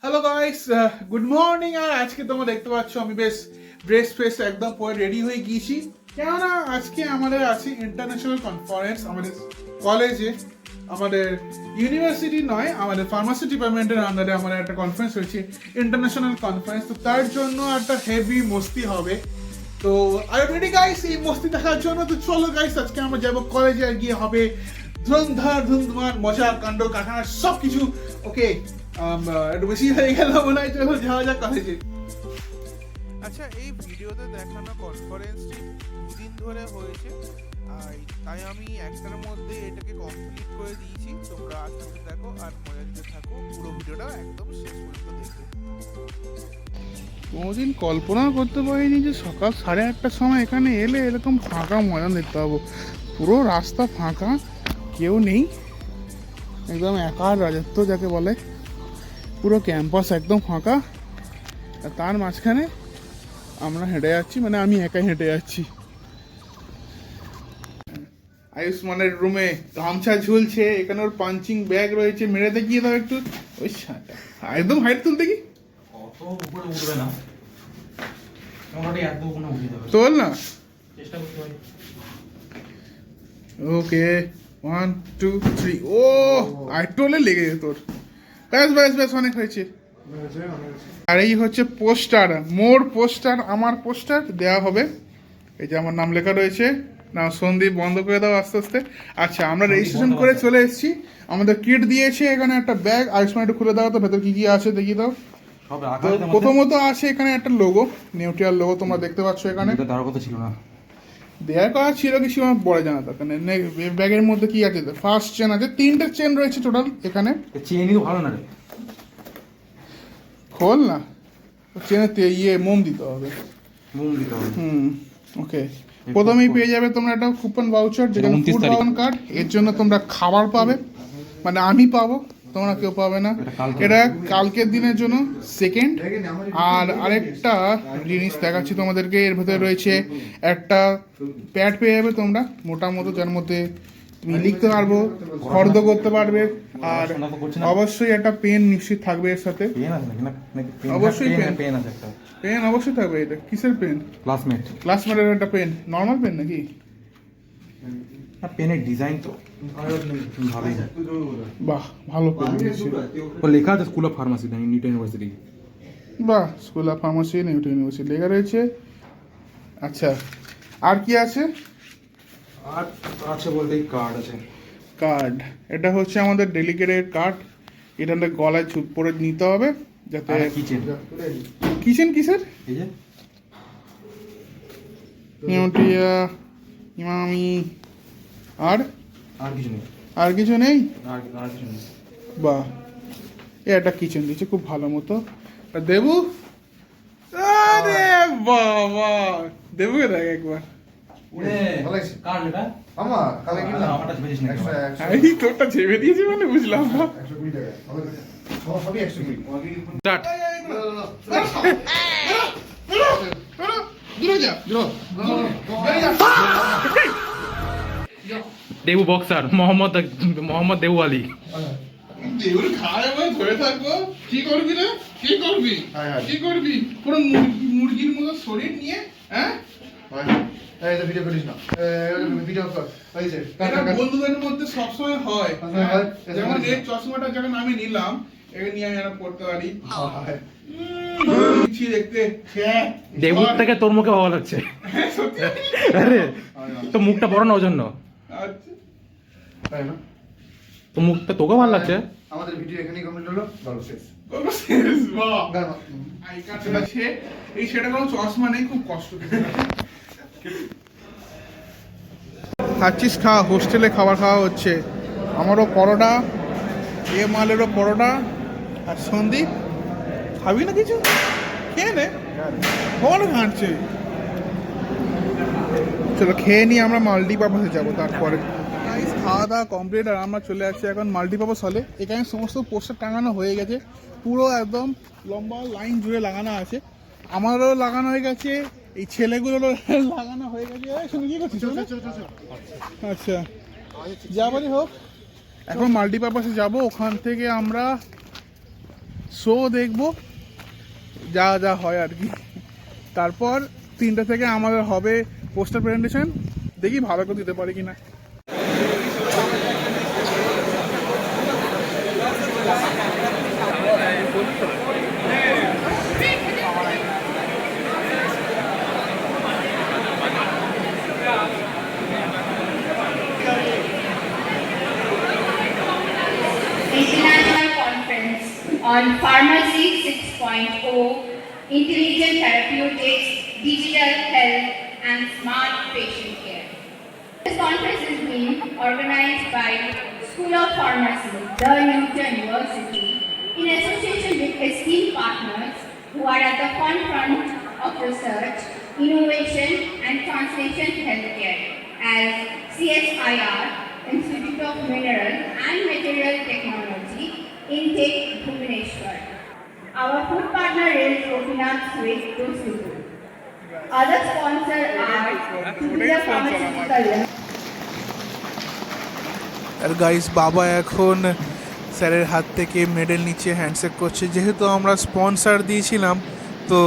Hello guys, good morning. আর আজকে তোমরা দেখতে পাচ্ছ আমি বেশ ড্রেস ফ্রেস একদম পরে রেডি হয়ে গিয়েছি, কেননা আজকে আমাদের আছে ইন্টারন্যাশনাল কনফারেন্স আমাদের কলেজে। আমাদের ইউনিভার্সিটি নয়, আমাদের ফার্মাসি ডিপার্টমেন্টের আন্ডারে আমাদের একটা কনফারেন্স হয়েছে, ইন্টারন্যাশনাল কনফারেন্স। তো তার জন্য একটা হেভি মস্তি হবে। তো আর রেডি গাইস এই মস্তি দেখার জন্য। তো চলো গাইস, আজকে আমরা যাবো কলেজে, আর গিয়ে হবে ধুমধার ধুমধার মজা কাণ্ড কারখানা সব কিছু। ওকে, একটু বেশি হয়ে গেল মনে হয়, চলো যাওয়া যাক কলেজে। আচ্ছা, এই ভিডিওতে দেখানো কনফারেন্সটি দুদিন ধরে হয়েছে, আর তাই আমি একটার মধ্যে এটাকে কমপ্লিট করে দিয়েছি। তোমরা আস্তে আস্তে দেখো আর মজা দিতে থাকো, পুরো ভিডিওটা একদম শেষ পর্যন্ত দেখবে। কোনোদিন কল্পনা করতে পারিনি যে সকাল 8:30টার সময় এখানে এলে এরকম ফাঁকা মজা দেখতে পাবো। পুরো রাস্তা ফাঁকা, কেউ নেই, একদম একার রাজত্ব যাকে বলে। পুরো ক্যাম্পাস একদম ফাঁকা, আর তার মাঝখানে আমরা হেঁটে যাচ্ছি, মানে আমি একাই হেঁটে যাচ্ছি। আয়ুষ্মানের রুমে গামছা ঝুলছে, এখানে ওর পাঞ্চিং ব্যাগ রয়েছে, মেরে দেখিয়ে দাও একটু। ওই একদম হাইট তুলতে কি অত উপরে উঠবে না, মোটামুটি একদম উপরে উঠে যাবে। তোল না। চেষ্টা করতে পারি। ওকে, 1 2 3। ও আর টোলে লেগে গেছে তোর। ব্যাস ব্যাস ব্যাস, অনেক হয়েছে। আর এই হচ্ছে পোস্টার, মোর পোস্টার, আমার পোস্টার দেওয়া হবে। এই যে আমার নাম লেখা রয়েছে। না সন্দীপ, বন্ধ করে দাও আস্তে আস্তে। আচ্ছা, আমরা রেজিস্ট্রেশন করে চলে এসেছি। আমাদের কিট দিয়েছে, এখানে একটা ব্যাগ। আয়ুষ্মান একটু খুলে দাও তো, ভেতর কি কি আছে দেখিয়ে দাও। সব তো প্রথমত আছে এখানে একটা লোগো, নিউট্রিয়াল লোগো, তোমরা দেখতে পাচ্ছ এখানে। এটা দেওয়ার কথা ছিল না। দেয়ার করা ছিল কিছু, আমার পরে জানা দরকার নেই। ব্যাগের মধ্যে কি আছে? ফার্স্ট চেন আছে, 3টে চেন রয়েছে টোটাল এখানে। চেনই তো ভালো না রে। খোল না, চেনে মোম দিতে হবে। মোম দিতে হবে। ওকে, প্রথমেই পেয়ে যাবে তোমরা একটা কুপন ভাউচার, যেটা 29 ফুড তারিখ। Power card. এর জন্য তোমরা খাবার পাবে, মানে আমি পাবো, তোমরা কেউ পাবে না। এটা কালকের দিনের জন্য সেকেন্ড। আর আরেকটা জিনিস দেখাচ্ছি তোমাদেরকে, এর ভেতরে রয়েছে একটা প্যাড পেয়ে যাবে তোমরা, মোটা মতো, যার মধ্যে তুমি লিখতে পারবো, ফর্দ করতে পারবে। আর অবশ্যই একটা পেন নিশ্চিত থাকবে এর সাথে। পেন আছে নাকি? না অবশ্যই পেন, পেন। পেন আছে একটা। পেন অবশ্যই থাকবে। এটা কিসের পেন? ক্লাসমেট। ক্লাসমেটের একটা পেন, নর্মাল পেন নাকি? না, পেনের ডিজাইন তো ভালোই। বাহ, ভালো পেন। ও লেখা আছে school of pharmacy, Newton University. বাহ, school of pharmacy Newton University লেখা রয়েছে। আচ্ছা, আর কি আছে? আর আছে বলতে কার্ড আছে। কার্ড, এটা হচ্ছে আমাদের ডেলিগেটের কার্ড। এটা আমাদের গলায় পরে নিতে হবে, যাতে আর কিচেন। কিচেন কিসের? এই যে নিউট্রিয়া, ইমামি। আর আর কিছু নেই। আর কিছু নেই? আর কিছু নেই। বাহ, এ একটা কিচেন দিচ্ছে খুব ভালো মতো। আর দেবু, আরে বাবা, দেবুকে দেখ একবার। কার্ড এটা আমার কালে কিনলাম আমারটা ভেজিস না। এই তোরটা ছেড়ে দিয়েছে মানে বুঝলাম না। 120 টাকা সবই 120। স্টার্ট। দেবু বক্সার, মোহাম্মদ দেবু আলী। দেউর খায় বলে ধরে থাকবো। কি করবি রে? কি করবি? হ্যাঁ। কি করবি? পুরো মুরগির মতো শরীর নিয়ে, হ্যাঁ? এই যে ভিডিও করিস না, ভিডিও কর। এই যে এটা বন্ধুদের মধ্যে সবসময় হয়। হয়। যেমন এই চশমাটা যখন আমি নিলাম, এটা নিয়ে আমি এটা পড়তে পারি। কিছু দেখতে দেবুর থেকে তোর মুখে ভালো লাগছে। আরে তো মুখটা বড় না, ওই জন্য আচ্ছা, তাই না? তো মুখটা তোকে ভালো লাগছে। আমাদের ভিডিও এখানেই কমপ্লিট হলো, ভালো শেষ। কোনো শেষ বাহ। গান আই কার্ড আছে, এই সেটা কোনো চশমা নেই, খুব কষ্ট দিতে খাচ্ছিস। খাওয়া, হোস্টেলে খাবার খাওয়া হচ্ছে। আমারও পরোটা, এ মালেরও পরোটা। আর সন্দীপ খাবি না কিছু? খেয়ে নে, ফল ঘাঁটছে। চলো খেয়ে নিয়ে আমরা মাল্টিপারপাসে যাবো তারপরে। খাওয়া দাওয়া কমপ্লিট, আর আমরা চলে আসছি এখন মাল্টিপারপাস হলে। এখানে সমস্ত পোস্টার টাঙানো হয়ে গেছে, পুরো একদম লম্বা লাইন জুড়ে লাগানো আছে। আমারও লাগানো হয়ে গেছে, এই ছেলেগুলোরও লাগানো হয়ে গেছে। শুনে কি করছিস? আচ্ছা, যাবারই হোক, এখন মাল্টিপারপাসে যাব। ওখান থেকে আমরা শো দেখবো, যা যা হয় আর কি। তারপর 3টা থেকে আমাদের হবে পোস্টার প্রেজেন্টেশন, দেখি ভালো করে দিতে পারি কিনা। International Conference on Pharmacy 6.0, Intelligent Therapeutics, Digital Health and Smart Patient Care. This conference is being organized by School of Pharmacy, the Newton University, in association with esteemed partners who are at the forefront of research, innovation and translation healthcare as CSIR, Institute of Mineral and Material Technology, Intake, Bhubaneswar. Our food partner is Gopinath Sweet Dosipu. Other sponsors are Tudela Pharmaceutical. আর guys, বাবা এখন স্যারের হাত থেকে medal নিচ্ছে, handshake করছে। যেহেতু আমরা স্পন্সর দিয়েছিলাম, তো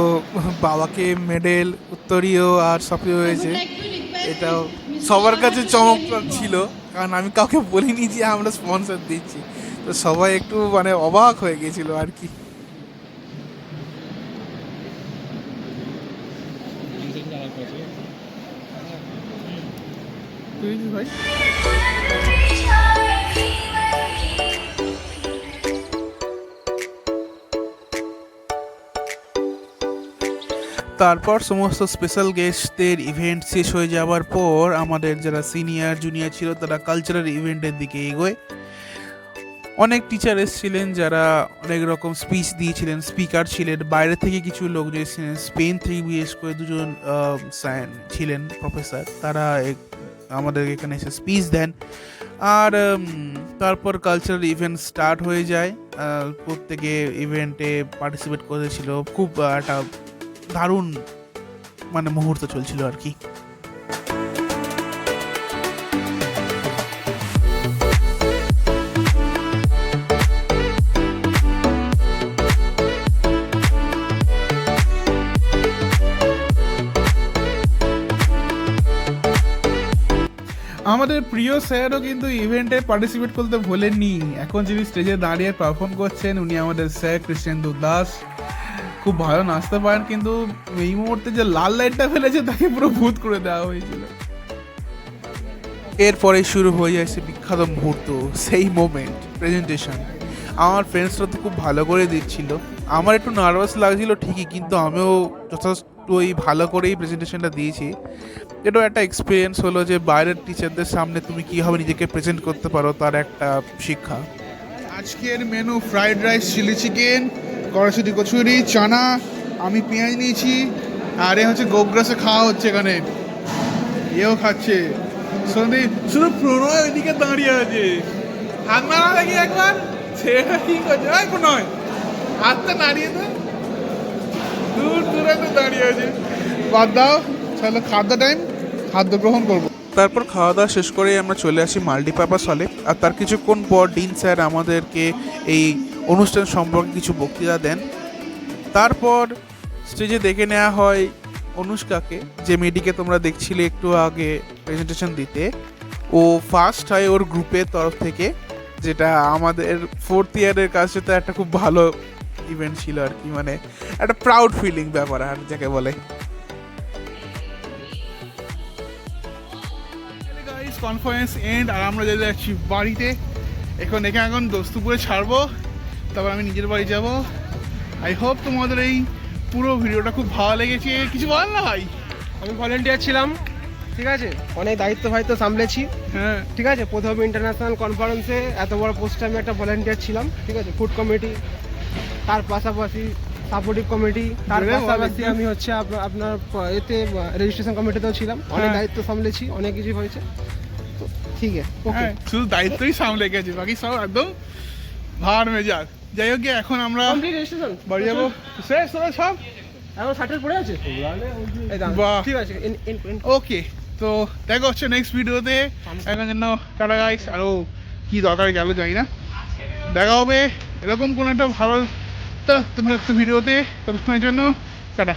বাবাকে মেডেল, উত্তরীয় আর সবই হয়েছে। এটাও সবার কাছে চমৎকার ছিল, কারণ আমি কাউকে বলিনি যে আমরা স্পন্সর দিচ্ছি, তো সবাই একটু মানে অবাক হয়ে গেছিল আর কি। ভাই তারপর সমস্ত স্পেশাল গেস্টদের ইভেন্ট শেষ হয়ে যাওয়ার পর আমাদের যারা সিনিয়র জুনিয়র ছিল তারা কালচারাল ইভেন্টের দিকে এগোয়। অনেক টিচার এসেছিলেন যারা অনেক রকম স্পিচ দিয়েছিলেন, স্পিকার ছিলেন, বাইরে থেকে কিছু লোক যে এসেছিলেন, স্পেন থেকে বিশেষ করে দুজন ছিলেন প্রফেসর, তারা আমাদের এখানে এসে স্পিচ দেন। আর তারপর কালচারাল ইভেন্ট স্টার্ট হয়ে যায়। প্রত্যেকে ইভেন্টে পার্টিসিপেট করেছিল, খুব একটা দারুণ মানে মুহূর্ত চলছিল আর কি। আমাদের প্রিয় স্যারও কিন্তু ইভেন্টে পার্টিসিপেট করতে ভোলেননি। এখন যিনি স্টেজে দাঁড়িয়ে পারফর্ম করছেন উনি আমাদের স্যার কৃষ্ণেন্দু দাস। খুব ভালো নাচতে পারেন, কিন্তু এই মুহূর্তে যে লাল লাইটটা ফেলেছে তাকে পুরো ভূত করে দেওয়া হয়েছিল। এরপরে শুরু হয়ে যায় সে বিখ্যাত মুহূর্ত, সেই মোমেন্ট, প্রেজেন্টেশন। আমার ফ্রেন্ডসরা তো খুব ভালো করে দিচ্ছিল, আমার একটু নার্ভাস লাগছিল ঠিকই, কিন্তু আমিও যথেষ্টই ভালো করেই প্রেজেন্টেশনটা দিয়েছি। এটাও একটা এক্সপিরিয়েন্স হলো যে বাইরের টিচারদের সামনে তুমি কীভাবে নিজেকে প্রেজেন্ট করতে পারো, তার একটা শিক্ষা। আজকের menu fried rice, chilli chicken, কড়াইশুঁটি কচুরি, চানা, আমি পেঁয়াজ নিয়েছি, আর এ হচ্ছে গোগ্রাসে খাওয়া হচ্ছে এখানে, এও খাচ্ছে। সন্দীপ, শুধু প্রণয় ওইদিকে দাঁড়িয়ে আছে, হাত নাড়া দেখি একবার, সেটা কি করছে? ওই প্রণয়, হাতটা নাড়িয়ে দে, দূর দূরান্তে দাঁড়িয়ে আছে। বাদ দাও, তাহলে খাদ্য টাইম, খাদ্য গ্রহণ করবো। তারপর খাওয়া দাওয়া শেষ করে আমরা চলে আসি মাল্টিপারপাস হলে। আর তার কিছুক্ষণ পর ডিন স্যার আমাদেরকে এই অনুষ্ঠান সম্পর্কে কিছু বক্তৃতা দেন। তারপর স্টেজে দেখে নেওয়া হয় অনুষ্কাকে, যে মেয়েটিকে তোমরা দেখছিলে একটু আগে প্রেজেন্টেশন দিতে। ও ফার্স্ট হয় ওর গ্রুপের তরফ থেকে, যেটা আমাদের 4th ইয়ারের কাছে তো একটা খুব ভালো ইভেন্ট ছিল আর কি, মানে একটা প্রাউড ফিলিং ব্যাপার আর যাকে বলে। কনফারেন্স এন্ড, আর আমরা যেতে যাচ্ছি বাড়িতে। এখন দোস্তুপুরে ছাড়বো, তারপর আমি নিজের বাড়ি যাব। আই হোপ তোমাদের এই পুরো ভিডিওটা খুব ভালো লেগেছে। কিছু বল না ভাই। আমি ভলেন্টিয়ার ছিলাম, ঠিক আছে, অনেক দায়িত্ব সামলেছি, হ্যাঁ ঠিক আছে। প্রথম ইন্টারন্যাশনাল কনফারেন্সে এত বড় পোস্টে আমি একটা ভলেন্টিয়ার ছিলাম, ঠিক আছে। ফুড কমিটি, তার পাশাপাশি সাপোর্টিভ কমিটি, তার পাশাপাশি আমি হচ্ছে আপনার এতে রেজিস্ট্রেশন কমিটিতেও ছিলাম। অনেক দায়িত্ব সামলেছি, অনেক কিছু হয়েছে, তো ঠিক আছে, ওকে। শুধু দায়িত্বই সামলে গেছে, বাকি সব একদম ভার মেজাজ। যাই হোক, এখন আমরা কমপ্লিট রেজিস্ট্রেশন বাড়ি যাবো। শেষ সব এখন সার্টেল পড়ে আছে, এই দাঁড়ান, বাহ। ঠিক আছে। ওকে, তো দেখা হচ্ছে নেক্সট ভিডিওতে। এখন জন্য টাটা গাইস। আরও কি দরকার গেল জানি না, দেখা হবে এরকম কোনো একটা ভালো তো তোমরা একটা ভিডিওতে ততক্ষণের জন্য টাটা।